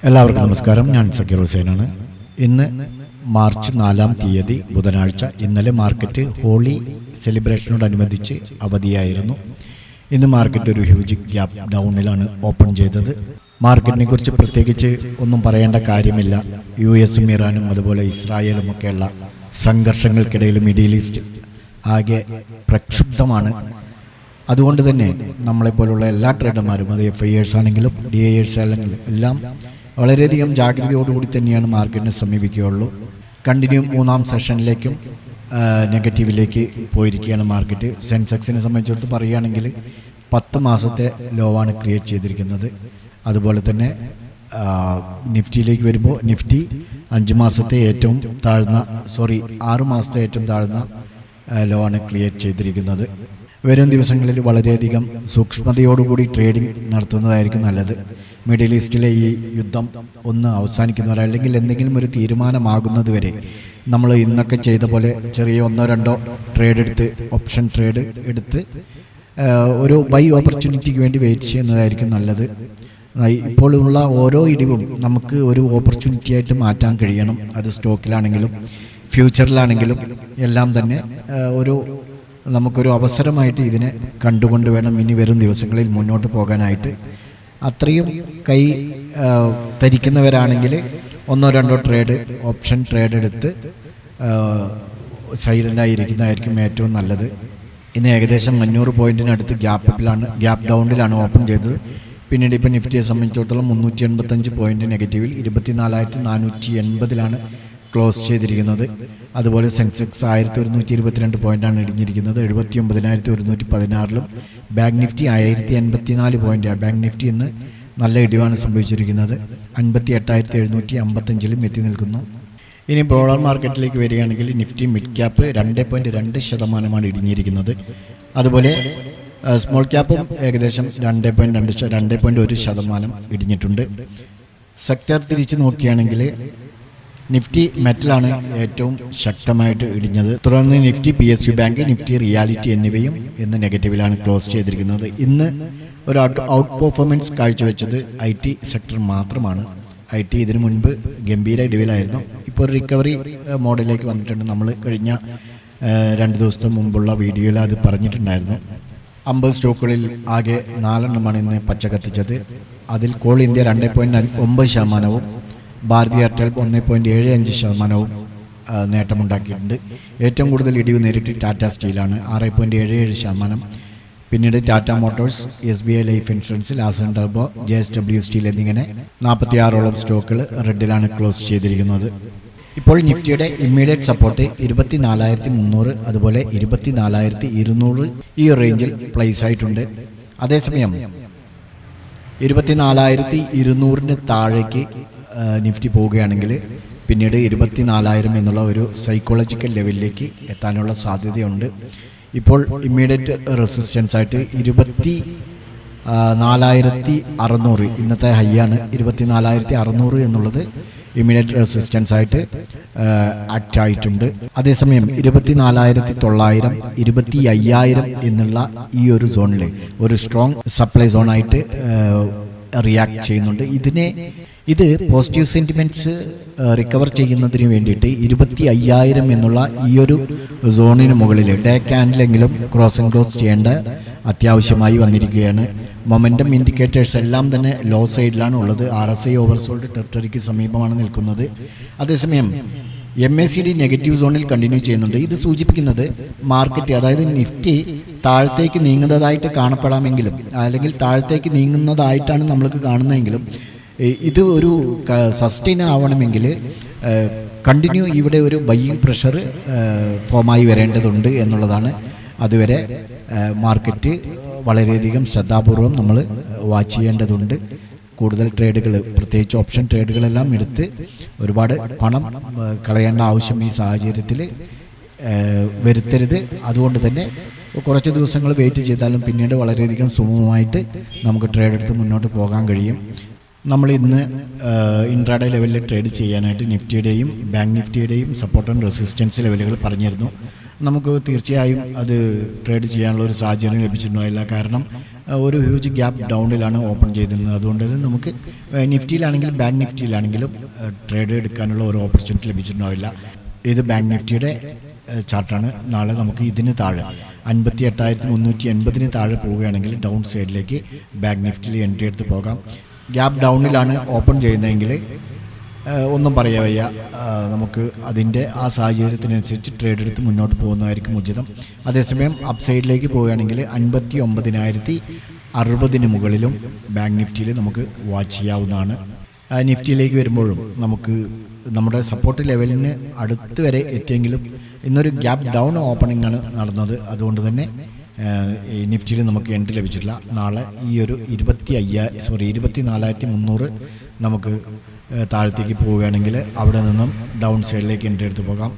എല്ലാവർക്കും നമസ്കാരം. ഞാൻ സക്കീർ ഹുസൈനാണ്. ഇന്ന് മാർച്ച് 4-ാം തീയതി ബുധനാഴ്ച. ഇന്നലെ മാർക്കറ്റ് ഹോളി സെലിബ്രേഷനോടനുബന്ധിച്ച് അവധിയായിരുന്നു. ഇന്ന് മാർക്കറ്റ് ഒരു ഹ്യൂജ് ഗ്യാപ്പ് ഡൗണിലാണ് ഓപ്പൺ ചെയ്തത്. മാർക്കറ്റിനെ കുറിച്ച് പ്രത്യേകിച്ച് ഒന്നും പറയേണ്ട കാര്യമില്ല. US-ഉം ഇറാനും അതുപോലെ ഇസ്രായേലും ഒക്കെയുള്ള സംഘർഷങ്ങൾക്കിടയിൽ മിഡിൽ ഈസ്റ്റ് ആകെ പ്രക്ഷുബ്ധമാണ്. അതുകൊണ്ട് തന്നെ നമ്മളെപ്പോലുള്ള എല്ലാ ട്രേഡർമാരും, അത് FIers ആണെങ്കിലും DIers ആണെങ്കിലും എല്ലാം വളരെയധികം ജാഗ്രതയോടുകൂടി തന്നെയാണ് മാർക്കറ്റിനെ സമീപിക്കുകയുള്ളൂ. കണ്ടിന്യൂ 3-ാം സെഷനിലേക്കും നെഗറ്റീവിലേക്ക് പോയിരിക്കുകയാണ് മാർക്കറ്റ്. സെൻസെക്സിനെ സംബന്ധിച്ചിടത്തോളം പറയുകയാണെങ്കിൽ 10 മാസത്തെ ലോ ആണ് ക്രിയേറ്റ് ചെയ്തിരിക്കുന്നത്. അതുപോലെ തന്നെ നിഫ്റ്റിയിലേക്ക് വരുമ്പോൾ നിഫ്റ്റി 6 മാസത്തെ ഏറ്റവും താഴ്ന്ന ലോ ആണ് ക്രിയേറ്റ് ചെയ്തിരിക്കുന്നത്. വരും ദിവസങ്ങളിൽ വളരെയധികം സൂക്ഷ്മതയോടുകൂടി ട്രേഡിംഗ് നടത്തുന്നതായിരിക്കും നല്ലത്. മിഡിൽ ഈസ്റ്റിലെ ഈ യുദ്ധം ഒന്ന് അവസാനിക്കുന്നവരെ അല്ലെങ്കിൽ എന്തെങ്കിലും ഒരു തീരുമാനമാകുന്നത് വരെ നമ്മൾ ഇന്നൊക്കെ ചെയ്ത പോലെ ചെറിയ 1-2 ട്രേഡ് എടുത്ത്, ഓപ്ഷൻ ട്രേഡ് എടുത്ത് ഒരു ബൈ ഓപ്പർച്യൂണിറ്റിക്ക് വേണ്ടി വെയിറ്റ് ചെയ്യുന്നതായിരിക്കും നല്ലത്. ഇപ്പോൾ ഉള്ള ഓരോ ഇടിവും നമുക്ക് ഒരു ഓപ്പർച്യൂണിറ്റി ആയിട്ട് മാറ്റാൻ കഴിയണം. അത് സ്റ്റോക്കിലാണെങ്കിലും ഫ്യൂച്ചറിലാണെങ്കിലും എല്ലാം തന്നെ നമുക്കൊരു അവസരമായിട്ട് ഇതിനെ കണ്ടുകൊണ്ട് വേണം ഇനി വരും ദിവസങ്ങളിൽ മുന്നോട്ട് പോകാനായിട്ട്. അത്രയും കൈ തരിക്കുന്നവരാണെങ്കിൽ 1-2 ട്രേഡ്, ഓപ്ഷൻ ട്രേഡ് എടുത്ത് സൈലൻ്റായിരിക്കുന്നതായിരിക്കും ഏറ്റവും നല്ലത്. ഇന്ന് ഏകദേശം 500 പോയിൻറ്റിനടുത്ത് ഗ്യാപ്പ് ഡൗണിലാണ് ഓപ്പൺ ചെയ്തത്. പിന്നീട് ഇപ്പോൾ നിഫ്റ്റിയെ സംബന്ധിച്ചിടത്തോളം 385 പോയിൻറ്റ് നെഗറ്റീവിൽ 24,480 ക്ലോസ് ചെയ്തിരിക്കുന്നത്. അതുപോലെ സെൻസെക്സ് 1122 പോയിൻ്റാണ് ഇടിഞ്ഞിരിക്കുന്നത്, 79,116. Bank Nifty 1084 point. Bank Nifty ഇന്ന് നല്ല ഇടിവാണ് സംഭവിച്ചിരിക്കുന്നത്, 58,755 എത്തി നിൽക്കുന്നു. ഇനി ബ്രോഡർ മാർക്കറ്റിലേക്ക് വരികയാണെങ്കിൽ നിഫ്റ്റി മിഡ് ക്യാപ്പ് 2.2% ഇടിഞ്ഞിരിക്കുന്നത്. അതുപോലെ സ്മോൾ ക്യാപ്പും ഏകദേശം 2.1% ഇടിഞ്ഞിട്ടുണ്ട്. സെക്ടർ തിരിച്ച് നോക്കുകയാണെങ്കിൽ നിഫ്റ്റി മെറ്റലാണ് ഏറ്റവും ശക്തമായിട്ട് ഇടിഞ്ഞത്. തുടർന്ന് Nifty PSU bank, Nifty reality എന്നിവയും ഇന്ന് നെഗറ്റീവിലാണ് ക്ലോസ് ചെയ്തിരിക്കുന്നത്. ഇന്ന് ഒരു ഔട്ട് പെർഫോമൻസ് കാഴ്ചവെച്ചത് IT സെക്ടർ മാത്രമാണ്. IT ഇതിനു മുൻപ് ഗംഭീര ഇടിവിലായിരുന്നു. ഇപ്പോൾ ഒരു റിക്കവറി മോഡിലേക്ക് വന്നിട്ടുണ്ട്. നമ്മൾ കഴിഞ്ഞ 2 ദിവസത്തിന് മുമ്പുള്ള വീഡിയോയിൽ അത് പറഞ്ഞിട്ടുണ്ടായിരുന്നു. 50 സ്റ്റോക്കുകളിൽ ആകെ 4 ഇന്ന് പച്ച കത്തിച്ചത്. അതിൽ കോൾ ഇന്ത്യ 2.9%, ഭാരതി എയർടെൽ 1.75% നേട്ടമുണ്ടാക്കിയിട്ടുണ്ട്. ഏറ്റവും കൂടുതൽ ഇടിവ് നേരിട്ട് ടാറ്റ സ്റ്റീലാണ്, 6.77%. പിന്നീട് Tata Motors, SBI life insurance, Larsen turbo, JSW steel എന്നിങ്ങനെ 46ഓളം സ്റ്റോക്കുകൾ റെഡിലാണ് ക്ലോസ് ചെയ്തിരിക്കുന്നത്. ഇപ്പോൾ നിഫ്റ്റിയുടെ ഇമ്മീഡിയറ്റ് സപ്പോർട്ട് 24,300, അതുപോലെ 24,200 ഈ റേഞ്ചിൽ പ്ലേസ് ആയിട്ടുണ്ട്. അതേസമയം 24,200 താഴേക്ക് നിഫ്റ്റി പോവുകയാണെങ്കിൽ പിന്നീട് 24,000 എന്നുള്ള ഒരു സൈക്കോളജിക്കൽ ലെവലിലേക്ക് എത്താനുള്ള സാധ്യതയുണ്ട്. ഇപ്പോൾ ഇമ്മീഡിയറ്റ് റെസിസ്റ്റൻസ് ആയിട്ട് 24,600 ഇന്നത്തെ ഹൈയാണ്. 24,600 എന്നുള്ളത് ഇമ്മീഡിയറ്റ് റെസിസ്റ്റൻസ് ആയിട്ട് ആക്ട് ആയിട്ടുണ്ട്. അതേസമയം 24,900, 25,000 എന്നുള്ള ഈ ഒരു സോണിൽ ഒരു സ്ട്രോങ് സപ്ലൈ സോണായിട്ട് റിയാക്ട് ചെയ്യുന്നുണ്ട്. ഇത് പോസിറ്റീവ് സെൻറ്റിമെൻറ്റ്സ് റിക്കവർ ചെയ്യുന്നതിന് വേണ്ടിയിട്ട് 25,000 എന്നുള്ള ഈ ഒരു സോണിന് മുകളിൽ ഡേ ക്യാൻഡിലെങ്കിലും ക്രോസ് ചെയ്യേണ്ട അത്യാവശ്യമായി വന്നിരിക്കുകയാണ്. മൊമെൻറ്റം ഇൻഡിക്കേറ്റേഴ്സ് എല്ലാം തന്നെ ലോ സൈഡിലാണ് ഉള്ളത്. RSI ഓവർസോൾഡ് ടെറിട്ടറിക്ക് സമീപമാണ് നിൽക്കുന്നത്. അതേസമയം MACD നെഗറ്റീവ് സോണിൽ കണ്ടിന്യൂ ചെയ്യുന്നുണ്ട്. ഇത് സൂചിപ്പിക്കുന്നത് മാർക്കറ്റ്, അതായത് നിഫ്റ്റി താഴത്തേക്ക് നീങ്ങുന്നതായിട്ട് കാണപ്പെടാമെങ്കിലും, അല്ലെങ്കിൽ താഴത്തേക്ക് നീങ്ങുന്നതായിട്ടാണ് നമ്മൾക്ക് കാണുന്നതെങ്കിലും, ഇത് ഒരു സസ്റ്റെയിൻ ആവണമെങ്കിൽ കണ്ടിന്യൂ ഇവിടെ ഒരു ബൈയിങ് പ്രഷർ ഫോമായി വരേണ്ടതുണ്ട് എന്നുള്ളതാണ്. അതുവരെ മാർക്കറ്റ് വളരെയധികം ശ്രദ്ധാപൂർവം നമ്മൾ വാച്ച് ചെയ്യേണ്ടതുണ്ട്. കൂടുതൽ ട്രേഡുകൾ, പ്രത്യേകിച്ച് ഓപ്ഷൻ ട്രേഡുകളെല്ലാം എടുത്ത് ഒരുപാട് പണം കളയേണ്ട ആവശ്യം ഈ സാഹചര്യത്തിൽ വരുത്തരുത്. അതുകൊണ്ട് തന്നെ കുറച്ച് ദിവസങ്ങൾ വെയിറ്റ് ചെയ്താലും പിന്നീട് വളരെയധികം സുഗമമായിട്ട് നമുക്ക് ട്രേഡ് എടുത്ത് മുന്നോട്ട് പോകാൻ കഴിയും. നമ്മൾ ഇന്ന് ഇൻട്രാഡേ ലെവലിൽ ട്രേഡ് ചെയ്യാനായിട്ട് നിഫ്റ്റിയുടെയും ബാങ്ക് നിഫ്റ്റിയുടെയും സപ്പോർട്ട് ആൻഡ് റെസിസ്റ്റൻസ് ലെവലുകൾ പറഞ്ഞിരുന്നു. നമുക്ക് തീർച്ചയായും അത് ട്രേഡ് ചെയ്യാനുള്ള ഒരു സാഹചര്യം ലഭിച്ചിട്ടുണ്ടായില്ല. കാരണം ഒരു ഹ്യൂജ് ഗ്യാപ്പ് ഡൗണിലാണ് ഓപ്പൺ ചെയ്തിരുന്നത്. അതുകൊണ്ട് തന്നെ നമുക്ക് നിഫ്റ്റിയിലാണെങ്കിലും ബാങ്ക് നിഫ്റ്റിയിലാണെങ്കിലും ട്രേഡ് എടുക്കാനുള്ള ഒരു ഓപ്പർച്യൂണിറ്റി ലഭിച്ചിട്ടുണ്ടാവില്ല. ഇത് ബാങ്ക് നിഫ്റ്റിയുടെ ചാർട്ടാണ്. നാളെ നമുക്ക് ഇതിന് താഴെ 58,380 താഴെ പോവുകയാണെങ്കിൽ ഡൗൺ സൈഡിലേക്ക് ബാങ്ക് നിഫ്റ്റിയിൽ എൻട്രി എടുത്ത് പോകാം. ഗ്യാപ്പ് ഡൗണിലാണ് ഓപ്പൺ ചെയ്യുന്നതെങ്കിൽ ഒന്നും പറയാൻ വയ്യ, നമുക്ക് അതിൻ്റെ ആ സാഹചര്യത്തിനനുസരിച്ച് ട്രേഡ് എടുത്ത് മുന്നോട്ട് പോകുന്നതായിരിക്കും ഉചിതം. അതേസമയം അപ്പ് സൈഡിലേക്ക് പോവുകയാണെങ്കിൽ 59,060 മുകളിലും ബാങ്ക് നിഫ്റ്റിയിൽ നമുക്ക് വാച്ച് ചെയ്യാവുന്നതാണ്. നിഫ്റ്റിയിലേക്ക് വരുമ്പോഴും നമുക്ക് നമ്മുടെ സപ്പോർട്ട് ലെവലിന് അടുത്ത് വരെ എത്തിയെങ്കിലും ഇന്നൊരു ഗ്യാപ്പ് ഡൗൺ ഓപ്പണിംഗ് ആണ് നടന്നത്. അതുകൊണ്ട് തന്നെ ഈ നിഫ്റ്റിയിൽ നമുക്ക് എൻട്രി ലഭിച്ചിട്ടില്ല. നാളെ ഈ ഒരു 24,300 നമുക്ക് താഴത്തേക്ക് പോവുകയാണെങ്കിൽ അവിടെ നിന്നും ഡൗൺ സൈഡിലേക്ക് എൻട്രി എടുത്ത് പോകാം.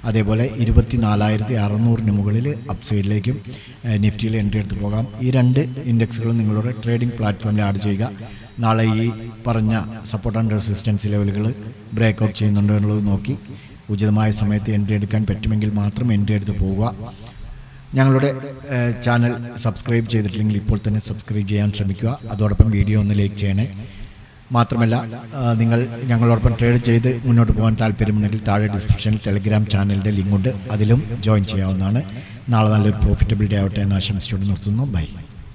അതേപോലെ 24,600 മുകളിൽ അപ്പ് സൈഡിലേക്കും നിഫ്റ്റിയിൽ എൻട്രി എടുത്ത് പോകാം. ഈ രണ്ട് ഇൻഡെക്സുകളും നിങ്ങളുടെ ട്രേഡിംഗ് പ്ലാറ്റ്ഫോമിൽ ആഡ് ചെയ്യുക. നാളെ ഈ പറഞ്ഞ സപ്പോർട്ട് ആൻഡ് റെസിസ്റ്റൻസ് ലെവലുകൾ ബ്രേക്ക് ഔട്ട് ചെയ്യുന്നുണ്ടോ എന്നുള്ളത് നോക്കി ഉചിതമായ സമയത്ത് എൻട്രി എടുക്കാൻ പറ്റുമെങ്കിൽ മാത്രം എൻട്രി എടുത്ത് പോവുക. ഞങ്ങളുടെ ചാനൽ സബ്സ്ക്രൈബ് ചെയ്തിട്ടില്ലെങ്കിൽ ഇപ്പോൾ തന്നെ സബ്സ്ക്രൈബ് ചെയ്യാൻ ശ്രമിക്കുക. അതോടൊപ്പം വീഡിയോ ഒന്ന് ലൈക്ക് ചെയ്യണേ. മാത്രമല്ല, നിങ്ങൾ ഞങ്ങളോടൊപ്പം ട്രേഡ് ചെയ്ത് മുന്നോട്ട് പോകാൻ താല്പര്യമുണ്ടെങ്കിൽ താഴെ ഡിസ്ക്രിപ്ഷനിൽ ടെലിഗ്രാം ചാനലിൻ്റെ ലിങ്കുണ്ട്, അതിലും ജോയിൻ ചെയ്യാവുന്നതാണ്. നാളെ നല്ലൊരു പ്രോഫിറ്റബിൾ ഡേ ആവട്ടെ എന്ന് ആശംസിച്ചുകൊണ്ട് നിർത്തുന്നു. ബൈ.